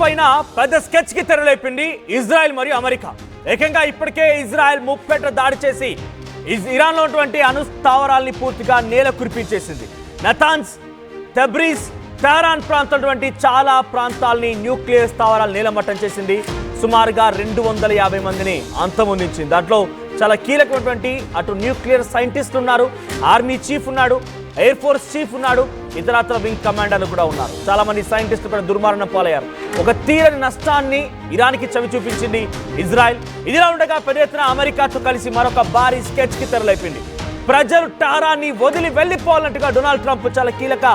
పైన పెద్ద స్కెచ్ కి తెరలేపింది ఇజ్రాయెల్ మరియు అమెరికా. ఏకంగా ఇప్పటికే ఇజ్రాయెల్ ముప్పేట దాడి చేసి ఇరాన్లో ఉన్నటువంటి అణు స్థావరాల్ని పూర్తిగా నేల కురిపించేసింది. నతాన్స్, తెబ్రీజ్, టెహరాన్ ప్రాంతం చాలా ప్రాంతాల్ని న్యూక్లియర్ స్థావరాలు నేలమట్టం చేసింది. సుమారుగా 250 మందిని అంతమొందించింది. దాంట్లో చాలా కీలకమైనటువంటి అటు న్యూక్లియర్ సైంటిస్టులు ఉన్నారు, ఆర్మీ చీఫ్ ఉన్నాడు, ఎయిర్ ఫోర్స్ చీఫ్ ఉన్నాడు, ఇతరత్ర వింగ్ కమాండర్లు కూడా ఉన్నారు. చాలా మంది సైంటిస్టులు కూడా దుర్మరణం పాలయ్యారు. ఒక తీరని నష్టాన్ని ఇరాన్కి చవి చూపించింది ఇజ్రాయెల్. ఇదిలా ఉండగా పెద్ద ఎత్తున అమెరికాతో కలిసి మరొక భారీ స్కెచ్ కి తెరలేపింది. ప్రజలు టెహరాన్ని వదిలి వెళ్లిపోవాలంటగా డొనాల్డ్ ట్రంప్ చాలా కీలక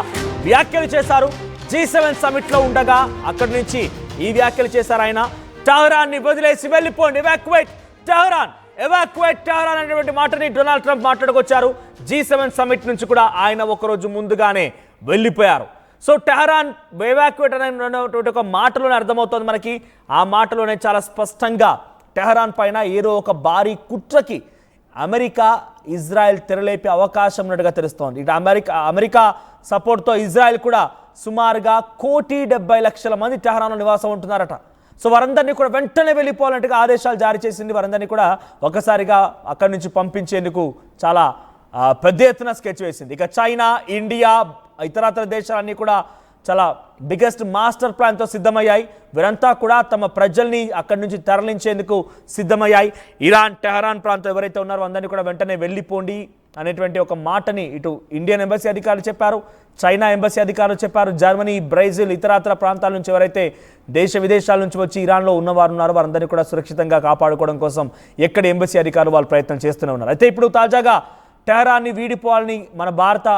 వ్యాఖ్యలు చేశారు. G7 సమిట్ లో ఉండగా అక్కడి నుంచి ఈ వ్యాఖ్యలు చేశారు ఆయన. టెహరాన్ని వదిలేసి వెళ్ళిపోండి, ఎవాక్యుయేట్ టెహరాన్ అనేటువంటి మాటని డొనాల్డ్ ట్రంప్ మాట్లాడుకొచ్చారు. G7 సమిట్ నుంచి కూడా ఆయన ఒకరోజు ముందుగానే వెళ్ళిపోయారు. సో టెహరాన్ ఎవాక్యుయేట్ అనేటువంటి ఒక మాటలోనే అర్థమవుతుంది మనకి. ఆ మాటలోనే చాలా స్పష్టంగా టెహరాన్ పైన ఏదో ఒక భారీ కుట్రకి అమెరికా, ఇజ్రాయెల్ తెరలేపే అవకాశం ఉన్నట్టుగా తెలుస్తోంది. ఇటు అమెరికా సపోర్ట్తో ఇజ్రాయెల్ కూడా సుమారుగా 1,70,00,000 మంది టెహరాన్లో నివాసం ఉంటున్నారట. సో వారందరినీ కూడా వెంటనే వెళ్ళిపోవాలంటే ఆదేశాలు జారీ చేసింది. వారందరినీ కూడా ఒకసారిగా అక్కడి నుంచి పంపించేందుకు చాలా పెద్ద ఎత్తున స్కెచ్ వేసింది. ఇక చైనా, ఇండియా, ఇతరత్ర దేశాలన్నీ కూడా చాలా బిగ్గెస్ట్ మాస్టర్ ప్లాన్తో సిద్ధమయ్యాయి. వీరంతా కూడా తమ ప్రజల్ని అక్కడి నుంచి తరలించేందుకు సిద్ధమయ్యాయి. ఇరాన్, టెహరాన్ ప్రాంతం ఎవరైతే ఉన్నారో అందరినీ కూడా వెంటనే వెళ్ళిపోండి అనేటువంటి ఒక మాటని ఇటు ఇండియన్ ఎంబసీ అధికారులు చెప్పారు, చైనా ఎంబసీ అధికారులు చెప్పారు. జర్మనీ, బ్రెజిల్, ఇతరత్ర ప్రాంతాల నుంచి ఎవరైతే దేశ విదేశాల నుంచి వచ్చి ఇరాన్లో ఉన్నవారు ఉన్నారో వారందరినీ కూడా సురక్షితంగా కాపాడుకోవడం కోసం ఎక్కడ ఎంబసీ అధికారులు వాళ్ళు ప్రయత్నం చేస్తూనే ఉన్నారు. అయితే ఇప్పుడు తాజాగా టెహరాన్ని వీడిపోవాలని మన భారత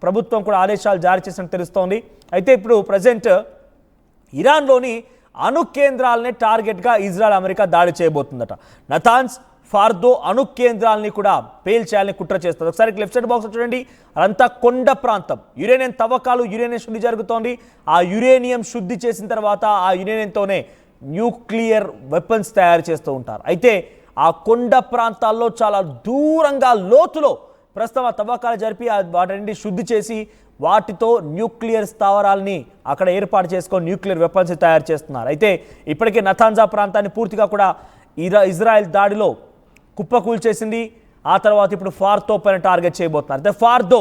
ప్రభుత్వం కూడా ఆదేశాలు జారీ చేసినట్టు తెలుస్తోంది. అయితే ఇప్పుడు ప్రజెంట్ ఇరాన్లోని అణు కేంద్రాలనే టార్గెట్గా ఇజ్రాయెల్, అమెరికా దాడి చేయబోతుందట. నతాన్స్, ఫార్దో అణు కేంద్రాలని కూడా పేల్చేయాలని కుట్ర చేస్తుంది. ఒకసారి లెఫ్ట్ సైడ్ బాక్స్ చూడండి, అదంతా కొండ ప్రాంతం. యురేనియం తవ్వకాలు, యురేనియం శుద్ధి జరుగుతోంది. ఆ యురేనియం శుద్ధి చేసిన తర్వాత ఆ యురేనియంతోనే న్యూక్లియర్ వెపన్స్ తయారు చేస్తూ ఉంటారు. అయితే ఆ కొండ ప్రాంతాల్లో చాలా దూరంగా లోతులో ప్రస్తుతం ఆ తవ్వకాలు జరిపి వాటిని శుద్ధి చేసి వాటితో న్యూక్లియర్ స్థావరాలని అక్కడ ఏర్పాటు చేసుకొని న్యూక్లియర్ వెపన్స్ తయారు చేస్తున్నారు. అయితే ఇప్పటికే నతాన్జా ప్రాంతాన్ని పూర్తిగా కూడా ఇజ్రాయెల్ దాడిలో కుప్పకూల్చేసింది. ఆ తర్వాత ఇప్పుడు ఫార్దో పైన టార్గెట్ చేయబోతున్నారు. అయితే ఫార్దో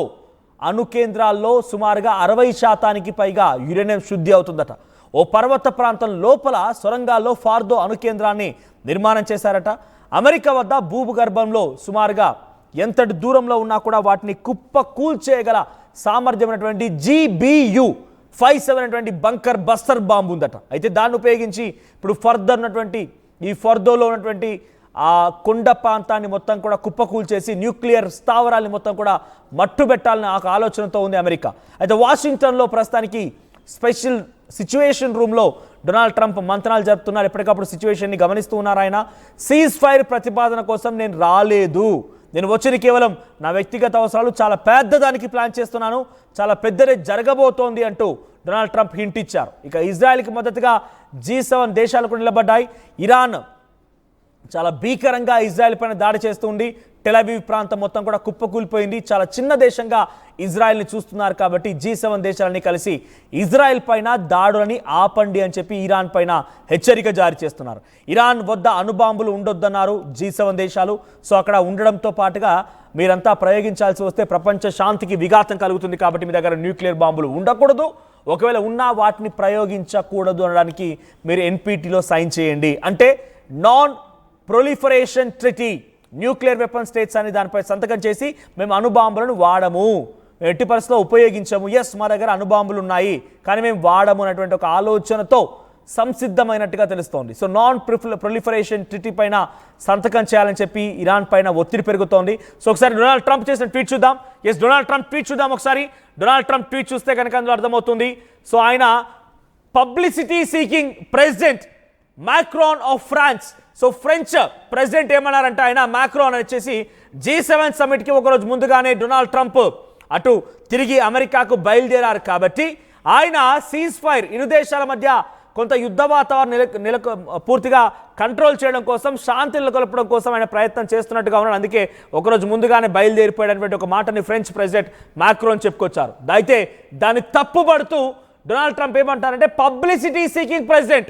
అణు కేంద్రాల్లో సుమారుగా 60% పైగా యురేనియం శుద్ధి అవుతుందట. ఓ పర్వత ప్రాంతం లోపల సొరంగాల్లో ఫార్దో అణు కేంద్రాన్ని నిర్మాణం చేశారట. అమెరికా వద్ద భూగర్భంలో సుమారుగా ఎంతటి దూరంలో ఉన్నా కూడా వాటిని కుప్ప కూల్చేయగల సామర్థ్యమైనటువంటి GBU-57 అనేటువంటి బంకర్ బస్టర్ బాంబు ఉందట. అయితే దాన్ని ఉపయోగించి ఇప్పుడు ఫర్దర్ ఉన్నటువంటి ఈ ఫర్దోలో ఉన్నటువంటి ఆ కొండ ప్రాంతాన్ని మొత్తం కూడా కుప్పకూల్చేసి న్యూక్లియర్ స్థావరాల్ని మొత్తం కూడా మట్టుబెట్టాలని ఆ ఆలోచనతో ఉంది అమెరికా. అయితే వాషింగ్టన్లో ప్రస్తుతానికి స్పెషల్ సిచ్యువేషన్ రూమ్లో డొనాల్డ్ ట్రంప్ మంత్రాలు జరుపుతున్నారు. ఎప్పటికప్పుడు సిచ్యువేషన్ని గమనిస్తూ ఉన్నారు ఆయన. సీజ్ ఫైర్ ప్రతిపాదన కోసం నేను రాలేదు, నేను వచ్చింది కేవలం నా వ్యక్తిగత అవసరాలు, చాలా పెద్దదానికి ప్లాన్ చేస్తున్నాను, చాలా పెద్దదే జరగబోతోంది అంటూ డొనాల్డ్ ట్రంప్ హింట్ ఇచ్చారు. ఇక ఇజ్రాయెల్కి మద్దతుగా G7 దేశాలు కూడా నిలబడ్డాయి. ఇరాన్ చాలా భీకరంగా ఇజ్రాయెల్ పైన దాడి చేస్తుంది. టెల్-అవీవ్ ప్రాంతం మొత్తం కూడా కుప్పకూలిపోయింది. చాలా చిన్న దేశంగా ఇజ్రాయెల్ని చూస్తున్నారు కాబట్టి G7 దేశాలని కలిసి ఇజ్రాయెల్ పైన దాడులని ఆపండి అని చెప్పి ఇరాన్ పైన హెచ్చరిక జారీ చేస్తున్నారు. ఇరాన్ వద్ద అణుబాంబులు ఉండొద్దన్నారు G7 దేశాలు. సో అక్కడ ఉండడంతో పాటుగా మీరంతా ప్రయోగించాల్సి వస్తే ప్రపంచ శాంతికి విఘాతం కలుగుతుంది కాబట్టి మీ దగ్గర న్యూక్లియర్ బాంబులు ఉండకూడదు, ఒకవేళ ఉన్నా వాటిని ప్రయోగించకూడదు అనడానికి మీరు NPTలో సైన్ చేయండి. అంటే non proliferation treaty, nuclear weapon states అని దానిపై సంతకం చేసి మేము అణుబాంబులను వాడము, ఎట్టి పరిస్థితిలో ఉపయోగించము, ఎస్ మా దగ్గర అణుబాంబులు ఉన్నాయి కానీ మేము వాడము అనేటువంటి ఒక ఆలోచనతో సంసిద్ధమైనట్టుగా తెలుస్తోంది. సో నాన్ ప్రొలిఫరేషన్ ట్రిటీ పైన సంతకం చేయాలని చెప్పి ఇరాన్ పైన ఒత్తిడి పెరుగుతోంది. సో ఒకసారి డొనాల్డ్ ట్రంప్ చేసిన ట్వీట్ చూద్దాం. డొనాల్డ్ ట్రంప్ ట్వీట్ చూద్దాం ఒకసారి. డొనాల్డ్ ట్రంప్ ట్వీట్ చూస్తే కనుక అందులో అర్థమవుతుంది. సో ఆయన publicity seeking president Macron of France. So French president ఏమన్నారంటే ఆయన మాక్రాన్ వచ్చేసి G7 సమిట్కి ఒకరోజు ముందుగానే డొనాల్డ్ ట్రంప్ అటు తిరిగి అమెరికాకు బయలుదేరారు కాబట్టి ఆయన సీజ్ ఫైర్, ఇరు దేశాల మధ్య కొంత యుద్ధ వాతావరణం పూర్తిగా కంట్రోల్ చేయడం కోసం, శాంతి నెలకొల్పడం కోసం ఆయన ప్రయత్నం చేస్తున్నట్టుగా ఉన్నాడు. అందుకే ఒకరోజు ముందుగానే బయలుదేరిపోయేటటువంటి ఒక మాటని ఫ్రెంచ్ ప్రెసిడెంట్ మాక్రోన్ చెప్పుకొచ్చారు. అయితే దాన్ని తప్పుపడుతూ డొనాల్డ్ ట్రంప్ ఏమంటారంటే పబ్లిసిటీ సీకింగ్ ప్రెసిడెంట్,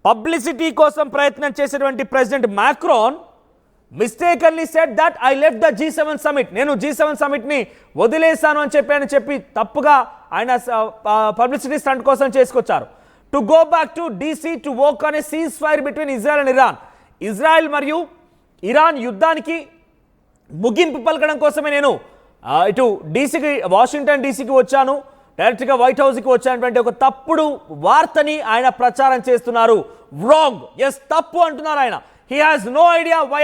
పబ్లిసిటీ కోసం ప్రయత్నం చేసేటువంటి president Macron mistakenly said that I left the G7 summit, నేను G7 సమిట్ని వదిలేశాను అని చెప్పి తప్పుగా ఆయన పబ్లిసిటీ స్టంట్ కోసం చేసుకొచ్చారు. To go back to DC to work on a ceasefire between Israel and Iran, Israel మరియు ఇరాన్ యుద్ధానికి ముగింపు పలకడం కోసమే నేను ఇటు వాషింగ్టన్ డీసీకి వచ్చాను, డైరెక్ట్గా వైట్ హౌస్కి వచ్చానటువంటి ఒక తప్పుడు వార్తని ఆయన ప్రచారం చేస్తున్నారు. రాంగ్, ఎస్ తప్పు అంటున్నారు ఆయన. He has no idea why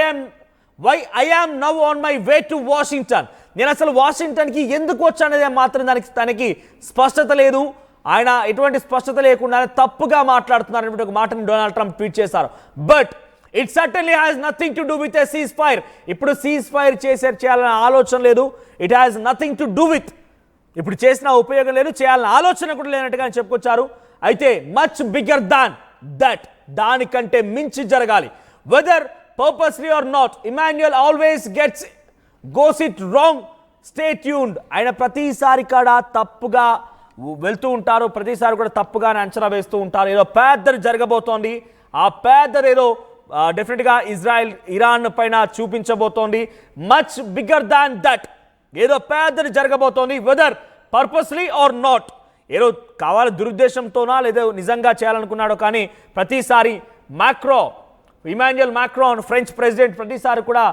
I am now on my way to Washington, నేను అసలు వాషింగ్టన్కి ఎందుకు వచ్చాననేది మాత్రం తనకి స్పష్టత లేదు. ఆయన ఎటువంటి స్పష్టత లేకుండా తప్పుగా మాట్లాడుతున్నారు అనేటువంటి ఒక మాటని డొనాల్డ్ ట్రంప్ ట్వీట్ చేశారు. But it certainly has nothing to do with a cease fire. ఇప్పుడు సీజ్ ఫైర్ చేయాలనే ఆలోచన లేదు. It has nothing to do with, ఇప్పుడు చేసిన ఉపయోగం లేదు, చేయాలన్న ఆలోచన కూడా లేనట్టుగా చెప్పుకొచ్చారు. అయితే మచ్ బిగ్గర్ దాన్ దట్, దానికంటే మించి జరగాలి. Whether purposely or not, Emmanuel always goes it wrong, stay tuned. ఆయన ప్రతిసారి కూడా తప్పుగా వెళ్తూ ఉంటారు, ప్రతిసారి కూడా తప్పుగానే అంచనా వేస్తూ ఉంటారు. ఏదో పెద్దది జరగబోతోంది, ఆ పెద్దదేదో డెఫినెట్గా ఇజ్రాయెల్ ఇరాన్ పైన చూపించబోతోంది. మచ్ బిగ్గర్ దాన్ దట్, ఏదో పెద్దది జరగబోతోంది. వెదర్ పర్పస్లీ ఆర్ నాట్, ఏదో కావాలి దురుద్దేశంతోనా లేదా నిజంగా చేయాలనుకున్నాడో కానీ ప్రతిసారి ఇమాన్యుయల్ మ్యాక్రాన్ ఫ్రెంచ్ ప్రెసిడెంట్ ప్రతిసారి కూడా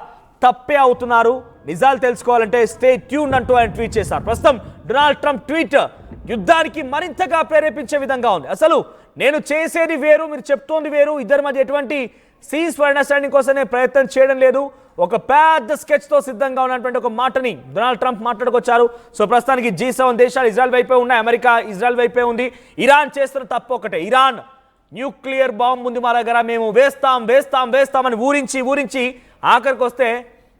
తప్పే అవుతున్నారు. నిజాలు తెలుసుకోవాలంటే స్టే ట్యూన్ అంటూ ఆయన ట్వీట్ చేశారు. ప్రస్తుతం డొనాల్డ్ ట్రంప్ ట్వీట్ యుద్ధానికి మరింతగా ప్రేరేపించే విధంగా ఉంది. అసలు నేను చేసేది వేరు, మీరు చెప్తోంది వేరు, ఇద్దరి మధ్య ఎటువంటి సీజ్ ఫైర్ అండర్స్టాండింగ్ కోసం నేను ప్రయత్నం చేయడం లేదు, ఒక పెద్ద స్కెచ్తో సిద్ధంగా ఉన్నటువంటి ఒక మాటని డొనాల్డ్ ట్రంప్ మాట్లాడుకొచ్చారు. సో ప్రస్తుతానికి G7 దేశాలు ఇజ్రాయెల్ వైపే ఉన్నాయి, అమెరికా ఇజ్రాయెల్ వైపే ఉంది. ఇరాన్ చేస్తున్న తప్పు ఒకటే, ఇరాన్ న్యూక్లియర్ బాంబు ఉంది మా దగ్గర, మేము వేస్తామని ఊరించి ఆఖరికి వస్తే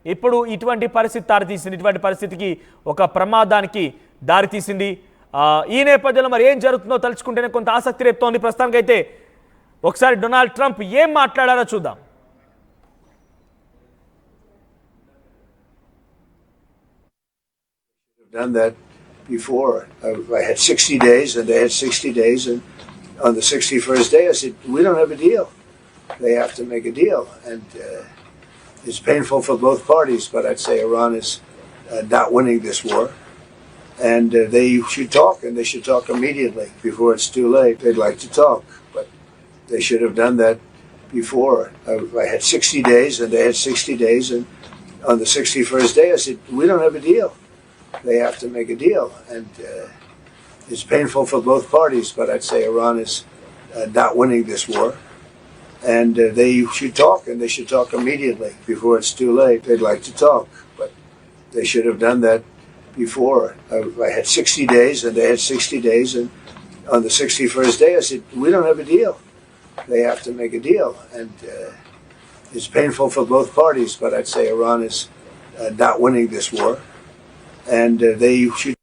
ఇప్పుడు ఇటువంటి పరిస్థితి దారితీసింది, ఇటువంటి పరిస్థితికి ఒక ప్రమాదానికి దారితీసింది. ఈ నేపథ్యంలో మరి ఏం జరుగుతుందో తలుచుకుంటేనే కొంత ఆసక్తి రేపుతోంది. ప్రస్తుతానికైతే ఒకసారి డొనాల్డ్ ట్రంప్ ఏం మాట్లాడారో చూద్దాం. Done that before. I had 60 days and they had 60 days, and on the 61st day I said, we don't have a deal. They have to make a deal, and it's painful for both parties, but I'd say Iran is not winning this war, and they should talk, and they should talk immediately before it's too late. They'd like to talk, but they should have done that before. I had 60 days and they had 60 days, and on the 61st day I said, we don't have a deal. They have to make a deal, and it's painful for both parties, but I'd say Iran is not winning this war, and they should talk, and they should talk immediately before it's too late. They'd like to talk, but they should have done that before. I had 60 days and they had 60 days, and on the 61st day I said, we don't have a deal. They have to make a deal, and it's painful for both parties, but I'd say Iran is not winning this war, and they should.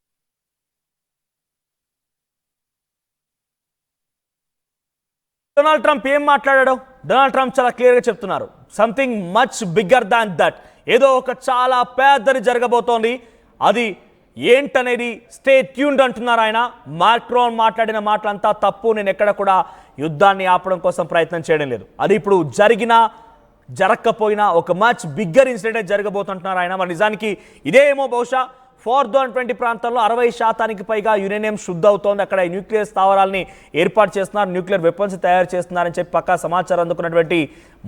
Donald Trump ఏం మాట్లాడాడు? Donald Trump చాలా క్లియర్గా చెప్తున్నారు, something much bigger than that, ఏదో ఒక చాలా పెద్దది జరగబోతోంది, అది ఏంటనేది స్టే ట్యూన్డ్ అంటున్నారు ఆయన. మ్యాక్రాన్ మాట్లాడిన మాటలంతా తప్పు, నేను ఎక్కడ కూడా యుద్ధాన్ని ఆపడం కోసం ప్రయత్నం చేయడం లేదు, అది ఇప్పుడు జరగకపోయినా ఒక మచ్ బిగ్గర్ ఇన్సిడెంట్ జరగబోతుంటున్నారు ఆయన. మరి నిజానికి ఇదేమో బహుశా 420 ప్రాంతాల్లో 60% పైగా యురేనియం శుద్ధ అవుతోంది, అక్కడ న్యూక్లియర్ స్థావరాలని ఏర్పాటు చేస్తున్నారు, న్యూక్లియర్ వెపన్స్ తయారు చేస్తున్నారని చెప్పి పక్కా సమాచారం అందుకున్నటువంటి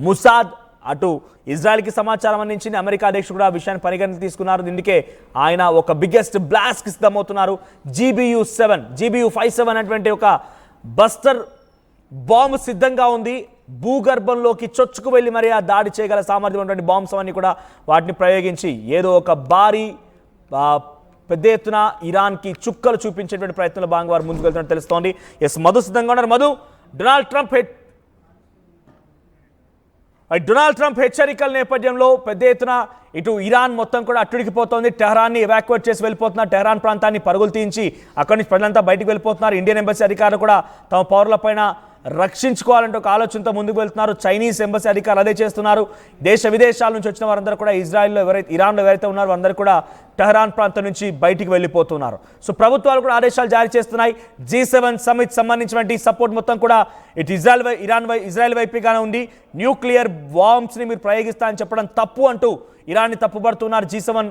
ముసాద్ అటు ఇజ్రాయెల్కి సమాచారం అందించింది. అమెరికా అధ్యక్షుడు కూడా ఆ విషయాన్ని పరిగణన తీసుకున్నారు. దీనికే ఆయన ఒక బిగ్గెస్ట్ బ్లాస్ట్కి సిద్ధమవుతున్నారు. GBU-57 అనేటువంటి ఒక బస్టర్ బాంబు సిద్ధంగా ఉంది, భూగర్భంలోకి చొచ్చుకు వెళ్ళి మరి ఆ దాడి చేయగల సామర్థ్యం ఉన్నటువంటి బాంబ్స్ అవన్నీ కూడా వాటిని ప్రయోగించి ఏదో ఒక భారీ పెద్ద ఎత్తున ఇరాన్కి చుక్కలు చూపించేటువంటి ప్రయత్నంలో భాగంగా వారు ముందుకు వెళ్తున్నట్టు తెలుస్తోంది. ఎస్ మధు సిద్ధంగా ఉన్నారు. మధు, డొనాల్డ్ ట్రంప్ హెచ్చరికల నేపథ్యంలో పెద్ద ఎత్తున ఇటు ఇరాన్ మొత్తం కూడా అట్టుడికిపోతోంది. టెహరాన్ని ఎవాక్యుయేట్ చేసి వెళ్ళిపోతున్నారు, టెహరాన్ ప్రాంతాన్ని పరుగులు తీయించి అక్కడి నుంచి ప్రజలంతా బయటకు వెళ్ళిపోతున్నారు. ఇండియన్ ఎంబసీ అధికారులు కూడా తమ పౌరులపైన రక్షించుకోవాలంటే ఒక ఆలోచనతో ముందుకు వెళ్తున్నారు. చైనీస్ ఎంబసీ అధికారులు అదే చేస్తున్నారు. దేశ విదేశాల నుంచి వచ్చిన వారందరూ కూడా ఇరాన్లో ఎవరైతే ఉన్నారో అందరూ కూడా టెహరాన్ ప్రాంతం నుంచి బయటికి వెళ్ళిపోతున్నారు. సో ప్రభుత్వాలు కూడా ఆదేశాలు జారీ చేస్తున్నాయి. G7 సమిట్ సంబంధించినటువంటి సపోర్ట్ మొత్తం కూడా ఇటు ఇజ్రాయెల్ వైపుగానే ఉంది. న్యూక్లియర్ బాంబ్స్ని మీరు ప్రయోగిస్తా అని చెప్పడం తప్పు అంటూ ఇరాన్ని తప్పుపడుతున్నారు G7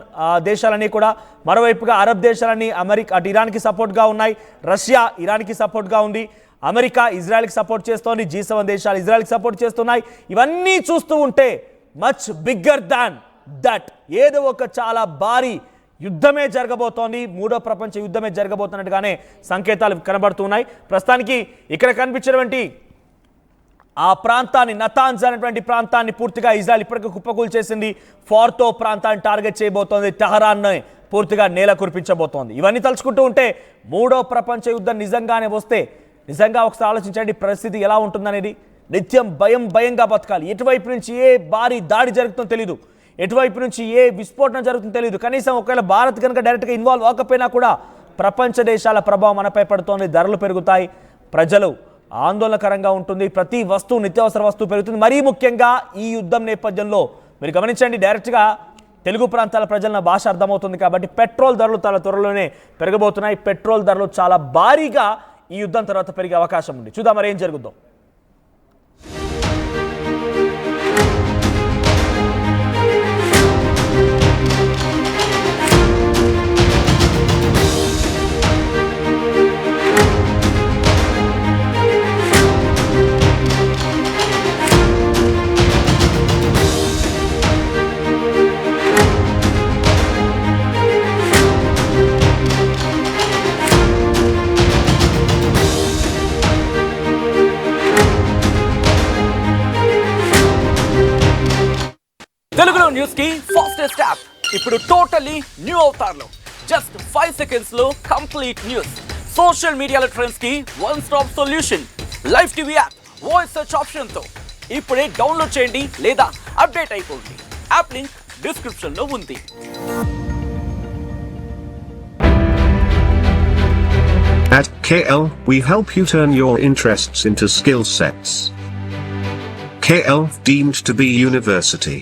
దేశాలన్నీ కూడా. మరోవైపుగా అరబ్ దేశాలన్నీ అటు ఇరాన్కి సపోర్ట్గా ఉన్నాయి. రష్యా ఇరాన్కి సపోర్ట్గా ఉంది. అమెరికా ఇజ్రాయెల్కి సపోర్ట్ చేస్తోంది. G7 దేశాలు ఇజ్రాయెల్కి సపోర్ట్ చేస్తున్నాయి. ఇవన్నీ చూస్తూ ఉంటే మచ్ బిగ్గర్ దాన్ దట్ ఏదో ఒక చాలా భారీ యుద్ధమే జరగబోతోంది. మూడో ప్రపంచ యుద్ధమే జరగబోతున్నట్టుగానే సంకేతాలు కనబడుతున్నాయి. ప్రస్తుతానికి ఇక్కడ కనిపించినటువంటి ఆ ప్రాంతాన్ని నతాన్స్ అనేటువంటి ప్రాంతాన్ని పూర్తిగా ఇజ్రాయెల్ ఇప్పటికే కుప్పకూలు చేసింది. ఫార్తో ప్రాంతాన్ని టార్గెట్ చేయబోతోంది. టెహరాన్ని పూర్తిగా నేల కురిపించబోతోంది. ఇవన్నీ తలుచుకుంటూ ఉంటే మూడో ప్రపంచ యుద్ధం నిజంగానే వస్తే నిజంగా ఒకసారి ఆలోచించండి పరిస్థితి ఎలా ఉంటుందనేది. నిత్యం భయంగా బతకాలి. ఎటువైపు నుంచి ఏ భారీ దాడి జరుగుతుందో తెలీదు, ఎటువైపు నుంచి ఏ విస్ఫోటనం జరుగుతుందో తెలియదు. కనీసం ఒకవేళ భారత్ కనుక డైరెక్ట్గా ఇన్వాల్వ్ అవ్వకపోయినా కూడా ప్రపంచ దేశాల ప్రభావం మనపై పడుతోంది. ధరలు పెరుగుతాయి, ప్రజలు ఆందోళనకరంగా ఉంటుంది, ప్రతి వస్తువు నిత్యావసర వస్తువు పెరుగుతుంది. మరీ ముఖ్యంగా ఈ యుద్ధం నేపథ్యంలో మీరు గమనించండి, డైరెక్ట్గా తెలుగు ప్రాంతాల ప్రజల భాష అర్థమవుతుంది కాబట్టి పెట్రోల్ ధరలు చాలా త్వరలోనే పెరగబోతున్నాయి. పెట్రోల్ ధరలు చాలా భారీగా ఈ యుద్ధం తర్వాత పెరిగే అవకాశం ఉంది. చూద్దాం మరి ఏం జరుగుతుందో. తెలుగులో న్యూస్ కి ఫాస్టెస్ట్ యాప్ ఇప్పుడు టోటలీ న్యూ అవతార్లో జస్ట్ 5 seconds లో కంప్లీట్ న్యూస్. సోషల్ మీడియాలో ట్రెండ్స్ కి one stop solution. Live TV app voice search option తో ఇప్పుడే డౌన్లోడ్ చేయండి లేదా అప్డేట్ అయిపోండి. యాప్ లింక్ డిస్క్రిప్షన్ లో ఉంది. At KL, we help you turn your interests into skill sets. KL, deemed to be university.